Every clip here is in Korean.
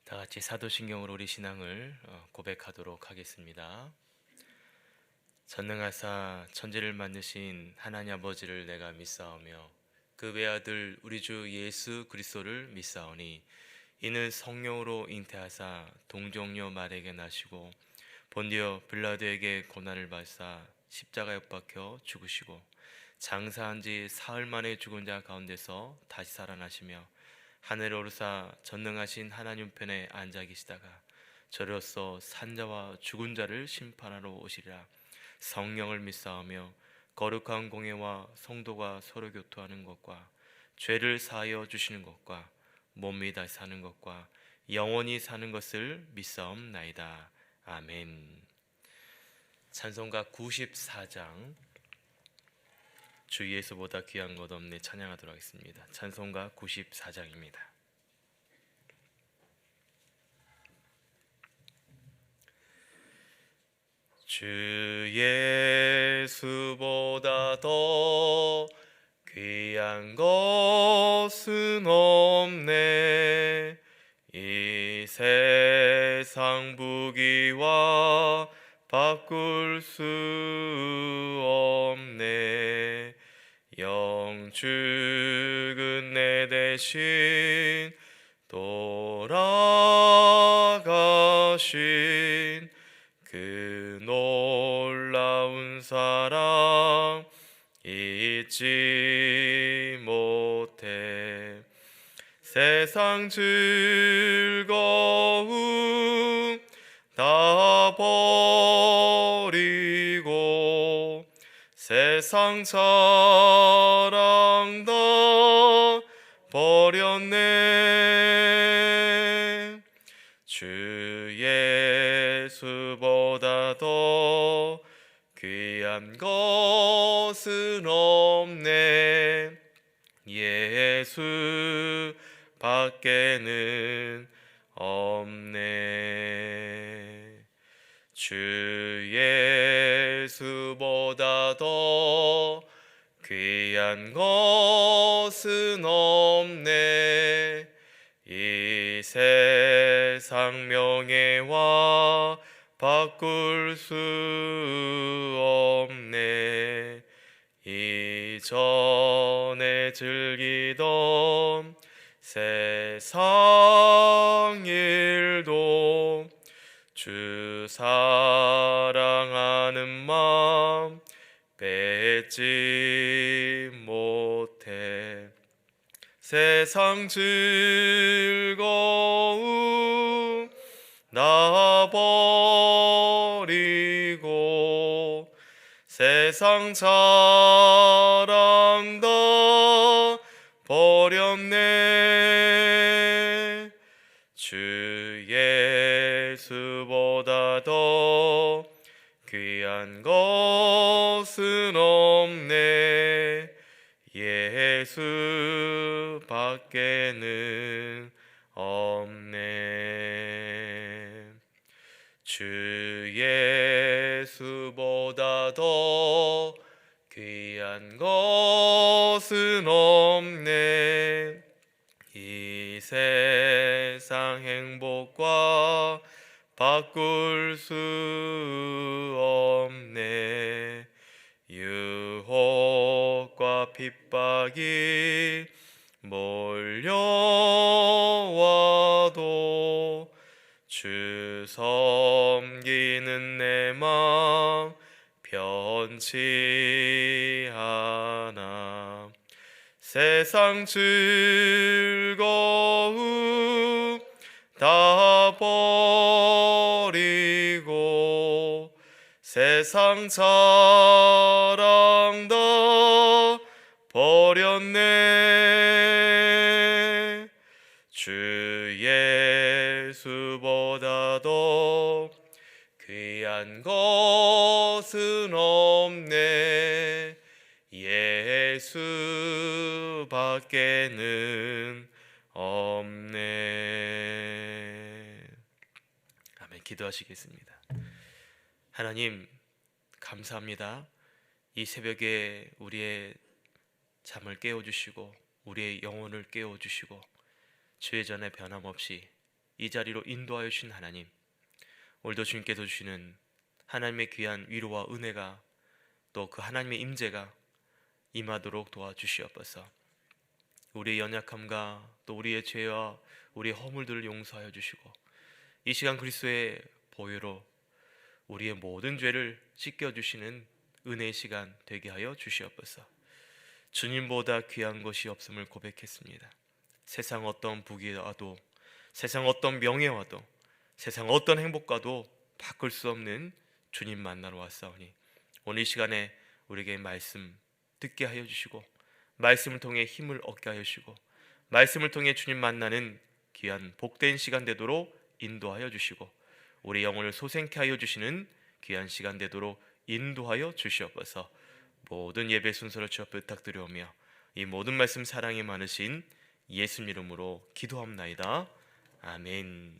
다 같이 사도신경으로 우리 신앙을 고백하도록 하겠습니다. 전능하사 천지를 만드신 하나님 아버지를 내가 믿사오며 그 외아들 우리 주 예수 그리스도를 믿사오니 이는 성령으로 잉태하사 동정녀 마리아에게 나시고 본디오 빌라도에게 고난을 받사 십자가에 못 박혀 죽으시고 장사한 지 사흘 만에 죽은 자 가운데서 다시 살아나시며 하늘에 오르사 전능하신 하나님 편에 앉아 계시다가 저로서 산자와 죽은 자를 심판하러 오시리라. 성령을 믿사오며 거룩한 공예와 성도가 서로 교토하는 것과 죄를 사하여 주시는 것과 몸이 다시 사는 것과 영원히 사는 것을 믿사옵나이다. 아멘. 찬송가 94장 주 예수보다 귀한 것 없네 찬양하도록 하겠습니다. 찬송가 94장입니다. 주 예수보다 더 귀한 것은 없네. 이 세상 부귀와 바꿀 수 없네. 영죽은 내 대신 돌아가신 그 놀라운 사랑 잊지 못해. 세상 즐거움 다 버리고 세상 자랑 다 버렸네. 주 예수보다 더 귀한 것은 없네. 예수 밖에는 없네. 주 예수보다 더 귀한 것은 없네. 이 세상 명예와 바꿀 수 없네. 이전에 즐기던 세상 일도 주 사랑하는 마음 뺏지 못해. 세상 즐거움 나 버리고 세상 자랑 다 버렸네. 주 예수보다 더 귀한 것은 없네. 예수 밖에는 없네. 주 예수보다 더 귀한 것은 없네. 이 세상 행복과 바꿀 수 없네. 유혹과 핍박이 몰려와도 주 섬기는 내 맘 변치 않아. 세상 즐거움 다 버리고 세상 자랑 다 버렸네. 주 예수보다 더 귀한 것은 없네. 예수 밖에는 없네. 아멘. 기도하시겠습니다. 하나님, 감사합니다. 이 새벽에 우리의 잠을 깨워주시고 우리의 영혼을 깨워주시고 주의 전에 변함없이 이 자리로 인도하여 주신 하나님, 오늘도 주님께서 주시는 하나님의 귀한 위로와 은혜가 또 그 하나님의 임재가 임하도록 도와주시옵소서. 우리의 연약함과 또 우리의 죄와 우리의 허물들을 용서하여 주시고 이 시간 그리스도의 보혈로 우리의 모든 죄를 씻겨주시는 은혜의 시간 되게 하여 주시옵소서. 주님보다 귀한 것이 없음을 고백했습니다. 세상 어떤 부귀 와도, 세상 어떤 명예 와도, 세상 어떤 행복과도 바꿀 수 없는 주님 만나러 왔사오니 오늘 이 시간에 우리에게 말씀 듣게 하여 주시고 말씀을 통해 힘을 얻게 하여 주시고 말씀을 통해 주님 만나는 귀한 복된 시간 되도록 인도하여 주시고 우리 영혼을 소생케 하여 주시는 귀한 시간 되도록 인도하여 주시옵소서. 모든 예배 순서를 주여 부탁드려오며 이 모든 말씀 사랑이 많으신 예수님 이름으로 기도합나이다. 아멘.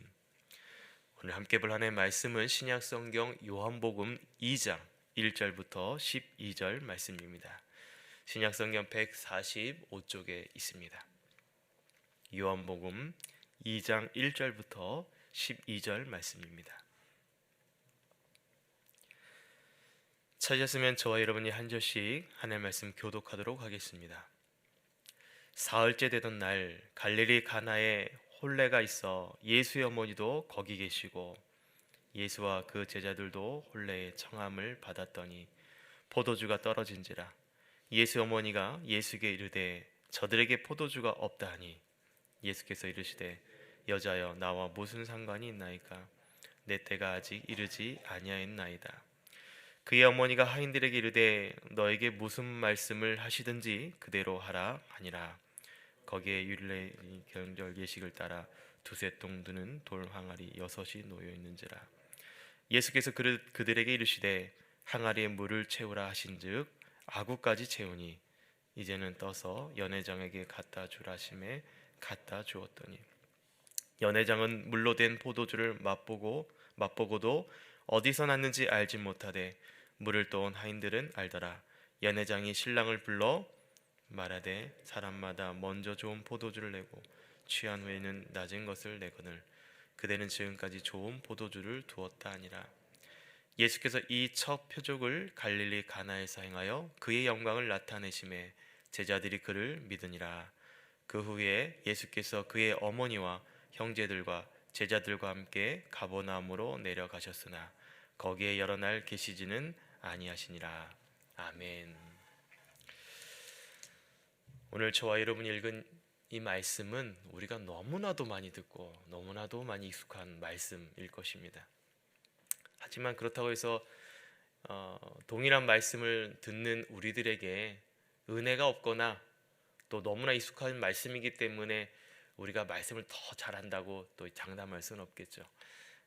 오늘 함께 볼 하나님의 말씀은 신약성경 요한복음 2장 1절부터 12절 말씀입니다. 신약성경 145쪽에 있습니다. 요한복음 2장 1절부터 12절 말씀입니다. 찾으셨으면 저와 여러분이 한 절씩 하나님의 말씀 교독하도록 하겠습니다. 사흘째 되던 날 갈릴리 가나에 혼례가 있어 예수의 어머니도 거기 계시고 예수와 그 제자들도 혼례의 청함을 받았더니 포도주가 떨어진지라. 예수 어머니가 예수에게 이르되 저들에게 포도주가 없다 하니 예수께서 이르시되 여자여 나와 무슨 상관이 있나이까 내 때가 아직 이르지 아니하였나이다. 그의 어머니가 하인들에게 이르되 너에게 무슨 말씀을 하시든지 그대로 하라 하니라. 거기에 율례 경절 예식을 따라 두세 통 드는 돌 항아리 6이 놓여 있는지라. 예수께서 그들에게 이르시되 항아리에 물을 채우라 하신즉 아구까지 채우니 이제는 떠서 연회장에게 갖다 주라 하심에 갖다 주었더니 연회장은 물로 된 포도주를 맛보고도 어디서 났는지 알지 못하되 물을 떠온 하인들은 알더라. 연회장이 신랑을 불러 말하되 사람마다 먼저 좋은 포도주를 내고 취한 후에는 낮은 것을 내거늘 그대는 지금까지 좋은 포도주를 두었다 하니라. 예수께서 이 첫 표적을 갈릴리 가나에서 행하여 그의 영광을 나타내심에 제자들이 그를 믿으니라. 그 후에 예수께서 그의 어머니와 형제들과 제자들과 함께 가버나움으로 내려가셨으나 거기에 여러 날 계시지는 아니하시니라. 아멘. 오늘 저와 여러분이 읽은 이 말씀은 우리가 너무나도 많이 듣고 너무나도 많이 익숙한 말씀일 것입니다. 하지만 그렇다고 해서 동일한 말씀을 듣는 우리들에게 은혜가 없거나 또 너무나 익숙한 말씀이기 때문에 우리가 말씀을 더 잘한다고 또 장담할 수는 없겠죠.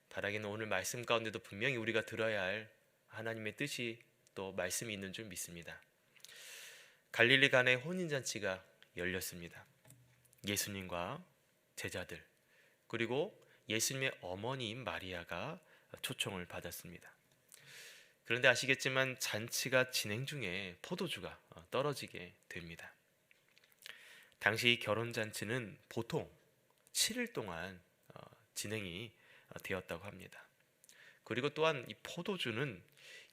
바라기는 오늘 말씀 가운데도 분명히 우리가 들어야 할 하나님의 뜻이 또 말씀이 있는 줄 믿습니다. 갈릴리 가나의 혼인잔치가 열렸습니다. 예수님과 제자들 그리고 예수님의 어머니인 마리아가 초청을 받았습니다. 그런데 아시겠지만 잔치가 진행 중에 포도주가 떨어지게 됩니다. 당시 결혼잔치는 보통 7일 동안 진행이 되었다고 합니다. 그리고 또한 이 포도주는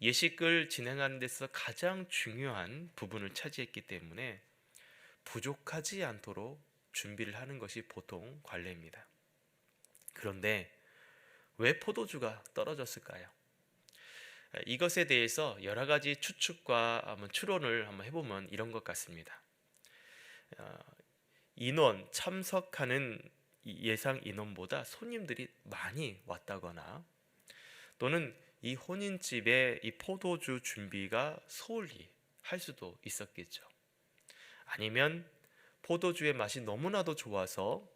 예식을 진행하는 데서 가장 중요한 부분을 차지했기 때문에 부족하지 않도록 준비를 하는 것이 보통 관례입니다. 그런데 왜 포도주가 떨어졌을까요? 이것에 대해서 여러 가지 추측과 한번 추론을 한번 해보면 이런 것 같습니다. 인원 참석하는 예상 인원보다 손님들이 많이 왔다거나 또는 이 혼인집에 이 포도주 준비가 소홀히 할 수도 있었겠죠. 아니면 포도주의 맛이 너무나도 좋아서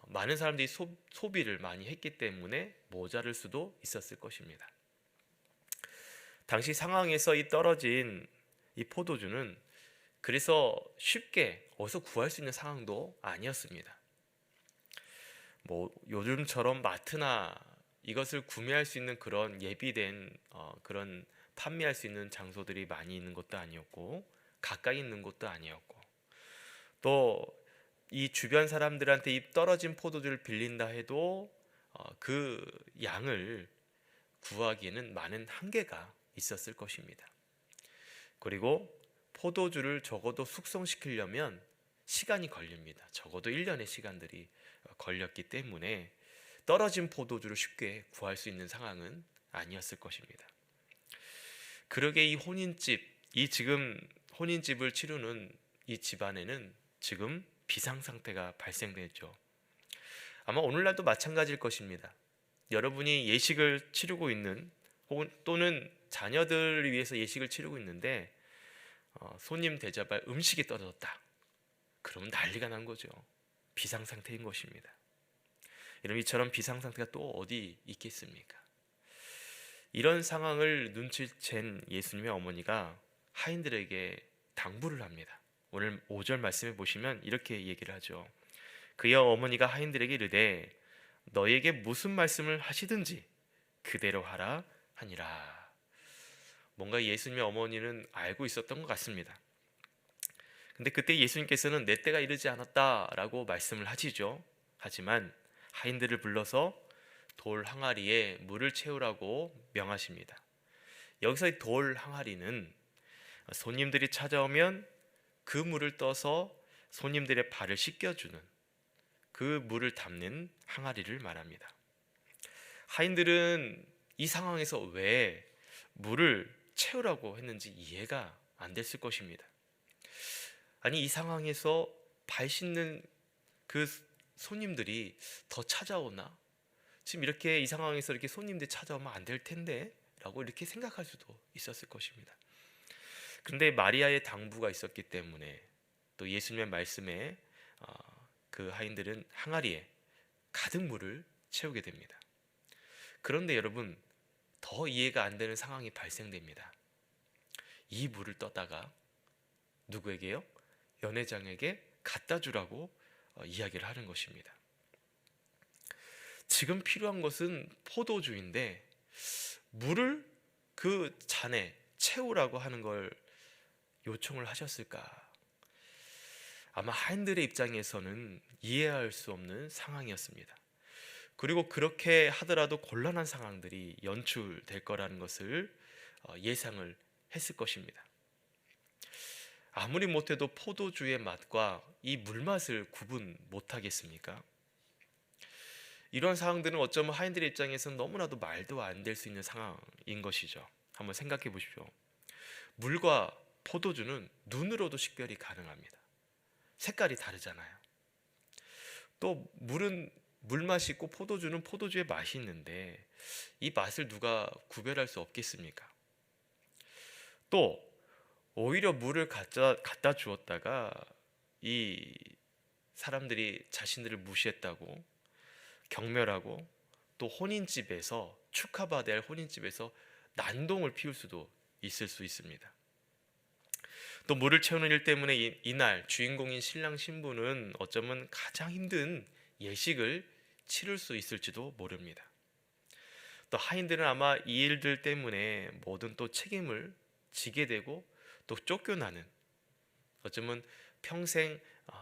많은 사람들이 소비를 많이 했기 때문에 모자랄 수도 있었을 것입니다. 당시 상황에서 이 떨어진 이 포도주는 그래서 쉽게 어디서 구할 수 있는 상황도 아니었습니다. 요즘처럼 마트나 이것을 구매할 수 있는 그런 예비된 그런 판매할 수 있는 장소들이 많이 있는 것도 아니었고 가까이 있는 것도 아니었고, 또 이 주변 사람들한테 이 떨어진 포도주를 빌린다 해도 그 양을 구하기에는 많은 한계가 있었을 것입니다. 그리고 포도주를 적어도 숙성시키려면 시간이 걸립니다. 적어도 1년의 시간들이 걸렸기 때문에 떨어진 포도주를 쉽게 구할 수 있는 상황은 아니었을 것입니다. 그러게 이 지금 혼인집을 치르는 이 집안에는 지금 비상 상태가 발생됐죠. 아마 오늘날도 마찬가지일 것입니다. 여러분이 예식을 치르고 있는 혹은 또는 자녀들을 위해서 예식을 치르고 있는데 손님 대접할 음식이 떨어졌다. 그러면 난리가 난 거죠. 비상 상태인 것입니다. 여러분, 이처럼 비상 상태가 또 어디 있겠습니까? 이런 상황을 눈치챈 예수님의 어머니가 하인들에게 당부를 합니다. 오늘 5절 말씀에 보시면 이렇게 얘기를 하죠. 그의 어머니가 하인들에게 이르되 너에게 무슨 말씀을 하시든지 그대로 하라 하니라. 뭔가 예수님의 어머니는 알고 있었던 것 같습니다. 근데 그때 예수님께서는 내 때가 이르지 않았다라고 말씀을 하시죠. 하지만 하인들을 불러서 돌 항아리에 물을 채우라고 명하십니다. 여기서 돌 항아리는 손님들이 찾아오면 그 물을 떠서 손님들의 발을 씻겨주는 그 물을 담는 항아리를 말합니다. 하인들은 이 상황에서 왜 물을 채우라고 했는지 이해가 안 됐을 것입니다. 아니, 이 상황에서 발 씻는 그 손님들이 더 찾아오나? 지금 이렇게 이 상황에서 이렇게 손님들이 찾아오면 안 될 텐데 라고 이렇게 생각할 수도 있었을 것입니다. 그런데 마리아의 당부가 있었기 때문에 또 예수님의 말씀에 그 하인들은 항아리에 가득 물을 채우게 됩니다. 그런데 여러분, 더 이해가 안 되는 상황이 발생됩니다. 이 물을 떠다가 누구에게요? 연회장에게 갖다 주라고 이야기를 하는 것입니다. 지금 필요한 것은 포도주인데 물을 그 잔에 채우라고 하는 걸 요청을 하셨을까? 아마 하인들의 입장에서는 이해할 수 없는 상황이었습니다. 그리고 그렇게 하더라도 곤란한 상황들이 연출될 거라는 것을 예상을 했을 것입니다. 아무리 못해도 포도주의 맛과 이 물맛을 구분 못하겠습니까? 이런 상황들은 어쩌면 하인들의 입장에서는 너무나도 말도 안 될 수 있는 상황인 것이죠. 한번 생각해 보십시오. 물과 포도주는 눈으로도 식별이 가능합니다. 색깔이 다르잖아요. 또 물은 물맛이 있고 포도주는 포도주의 맛이 있는데 이 맛을 누가 구별할 수 없겠습니까? 또 오히려 물을 갖다 주었다가 이 사람들이 자신들을 무시했다고 경멸하고 또 혼인집에서 축하받아야 할 혼인집에서 난동을 피울 수도 있을 수 있습니다. 또 물을 채우는 일 때문에 이날 주인공인 신랑 신부는 어쩌면 가장 힘든 예식을 치를 수 있을지도 모릅니다. 또 하인들은 아마 이 일들 때문에 모든 또 책임을 지게 되고 또 쫓겨나는, 어쩌면 평생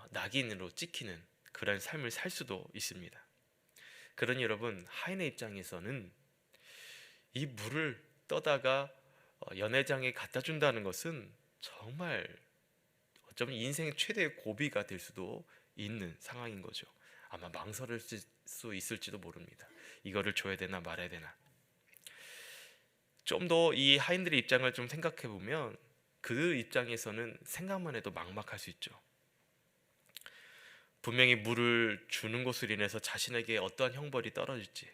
낙인으로 찍히는 그런 삶을 살 수도 있습니다. 그러니 여러분, 하인의 입장에서는 이 물을 떠다가 연회장에 갖다 준다는 것은 정말 어쩌면 인생 최대의 고비가 될 수도 있는 상황인 거죠. 아마 망설일 수 있을지도 모릅니다. 이거를 줘야 되나 말아야 되나. 좀 더 이 하인들의 입장을 좀 생각해 보면 그 입장에서는 생각만 해도 막막할 수 있죠. 분명히 물을 주는 것으로 인해서 자신에게 어떠한 형벌이 떨어질지,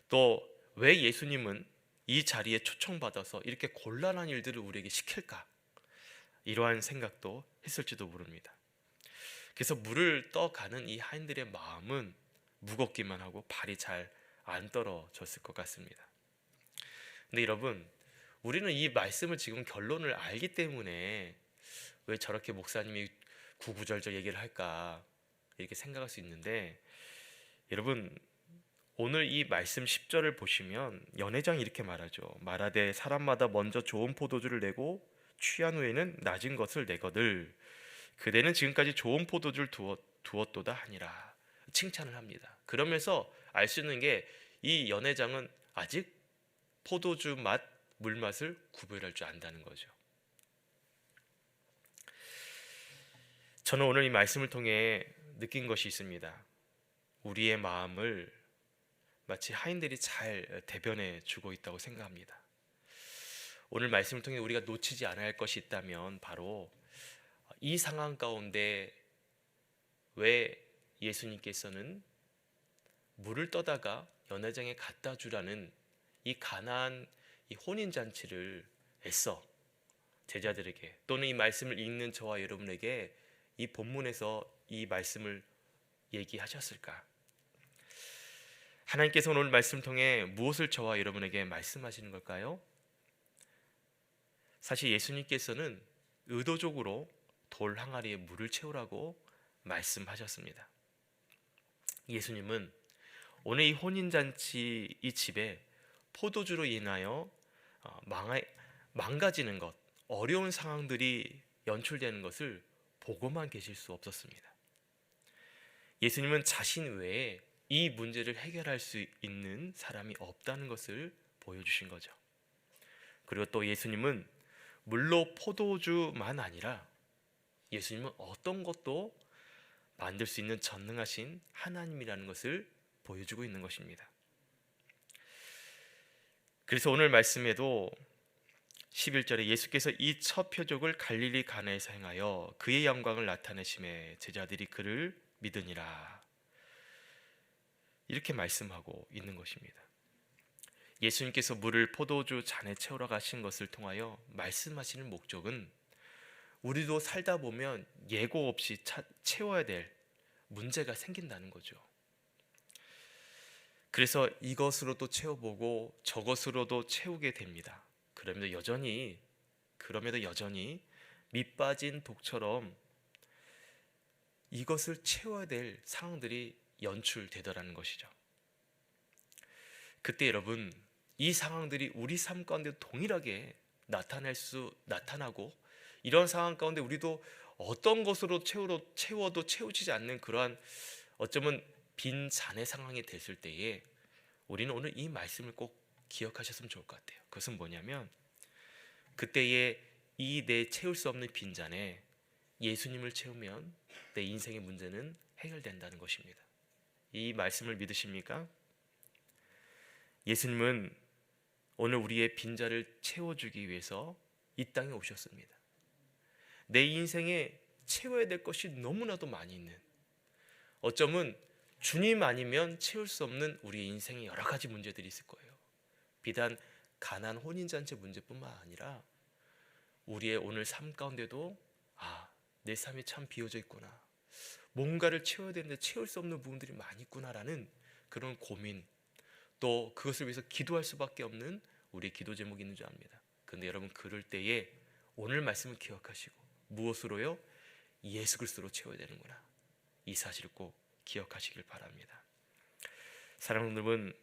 또 왜 예수님은 이 자리에 초청받아서 이렇게 곤란한 일들을 우리에게 시킬까, 이러한 생각도 했을지도 모릅니다. 그래서 물을 떠가는 이 하인들의 마음은 무겁기만 하고 발이 잘 안 떨어졌을 것 같습니다. 근데 여러분, 우리는 이 말씀을 지금 결론을 알기 때문에 왜 저렇게 목사님이 구구절절 얘기를 할까 이렇게 생각할 수 있는데, 여러분, 오늘 이 말씀 10절을 보시면 연회장이 이렇게 말하죠. 말하되 사람마다 먼저 좋은 포도주를 내고 취한 후에는 낮은 것을 내거늘 그대는 지금까지 좋은 포도주를 두었도다 하니라. 칭찬을 합니다. 그러면서 알 수 있는 게 이 연회장은 아직 포도주 맛, 물맛을 구별할 줄 안다는 거죠. 저는 오늘 이 말씀을 통해 느낀 것이 있습니다. 우리의 마음을 마치 하인들이 잘 대변해 주고 있다고 생각합니다. 오늘 말씀을 통해 우리가 놓치지 않아야 할 것이 있다면 바로 이 상황 가운데 왜 예수님께서는 물을 떠다가 연회장에 갖다 주라는 이 가나안 이 혼인잔치를 애써 제자들에게 또는 이 말씀을 읽는 저와 여러분에게 이 본문에서 이 말씀을 얘기하셨을까? 하나님께서 오늘 말씀을 통해 무엇을 저와 여러분에게 말씀하시는 걸까요? 사실 예수님께서는 의도적으로 돌 항아리에 물을 채우라고 말씀하셨습니다. 예수님은 오늘 이 혼인잔치 이 집에 포도주로 인하여 망가지는 것, 어려운 상황들이 연출되는 것을 보고만 계실 수 없었습니다. 예수님은 자신 외에 이 문제를 해결할 수 있는 사람이 없다는 것을 보여주신 거죠. 그리고 또 예수님은 물로 포도주만 아니라 예수님은 어떤 것도 만들 수 있는 전능하신 하나님이라는 것을 보여주고 있는 것입니다. 그래서 오늘 말씀에도 11절에 예수께서 이 첫 표적을 갈릴리 가나에서 행하여 그의 영광을 나타내심에 제자들이 그를 믿으니라 이렇게 말씀하고 있는 것입니다. 예수님께서 물을 포도주 잔에 채우러 가신 것을 통하여 말씀하시는 목적은 우리도 살다 보면 예고 없이 채워야 될 문제가 생긴다는 거죠. 그래서 이것으로도 채워보고 저것으로도 채우게 됩니다. 그럼에도 여전히 밑빠진 독처럼 이것을 채워야 될 상황들이 연출되더라는 것이죠. 그때 여러분, 이 상황들이 우리 삶 가운데 동일하게 나타나고 이런 상황 가운데 우리도 어떤 것으로 채워도 채우지 않는 그러한 어쩌면 빈 잔의 상황이 됐을 때에 우리는 오늘 이 말씀을 꼭 기억하셨으면 좋을 것 같아요. 그것은 뭐냐면 그때에 이 내 채울 수 없는 빈잔에 예수님을 채우면 내 인생의 문제는 해결된다는 것입니다. 이 말씀을 믿으십니까? 예수님은 오늘 우리의 빈자를 채워주기 위해서 이 땅에 오셨습니다. 내 인생에 채워야 될 것이 너무나도 많이 있는, 어쩌면 주님 아니면 채울 수 없는 우리의 인생에 여러 가지 문제들이 있을 거예요. 비단 가난 혼인잔치 문제뿐만 아니라 우리의 오늘 삶 가운데도 내 삶이 참 비어져 있구나, 뭔가를 채워야 되는데 채울 수 없는 부분들이 많이 있구나라는 그런 고민, 또 그것을 위해서 기도할 수밖에 없는 우리의 기도 제목이 있는 줄 압니다. 그런데 여러분, 그럴 때에 오늘 말씀을 기억하시고 무엇으로요? 예수 그리스도로 채워야 되는구나, 이 사실을 꼭 기억하시길 바랍니다. 사랑하는 여러분,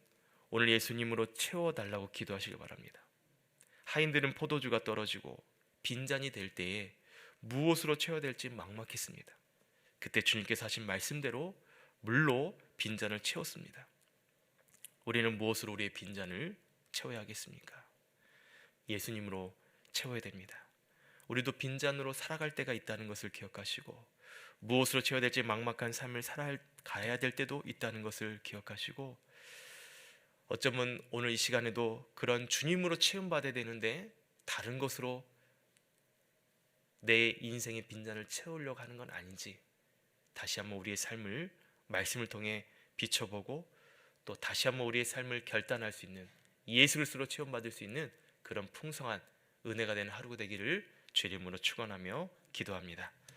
오늘 예수님으로 채워달라고 기도하시길 바랍니다. 하인들은 포도주가 떨어지고 빈잔이 될 때에 무엇으로 채워야 될지 막막했습니다. 그때 주님께서 하신 말씀대로 물로 빈잔을 채웠습니다. 우리는 무엇으로 우리의 빈잔을 채워야 하겠습니까? 예수님으로 채워야 됩니다. 우리도 빈잔으로 살아갈 때가 있다는 것을 기억하시고 무엇으로 채워야 될지 막막한 삶을 살아가야 될 때도 있다는 것을 기억하시고 어쩌면 오늘 이 시간에도 그런 주님으로 채움받아야 되는데 다른 것으로 내 인생의 빈잔을 채우려고 하는 건 아닌지 다시 한번 우리의 삶을 말씀을 통해 비춰보고 또 다시 한번 우리의 삶을 결단할 수 있는, 예수 그리스도로 채움받을 수 있는 그런 풍성한 은혜가 되는 하루가 되기를 주의 이름으로 축원하며 기도합니다.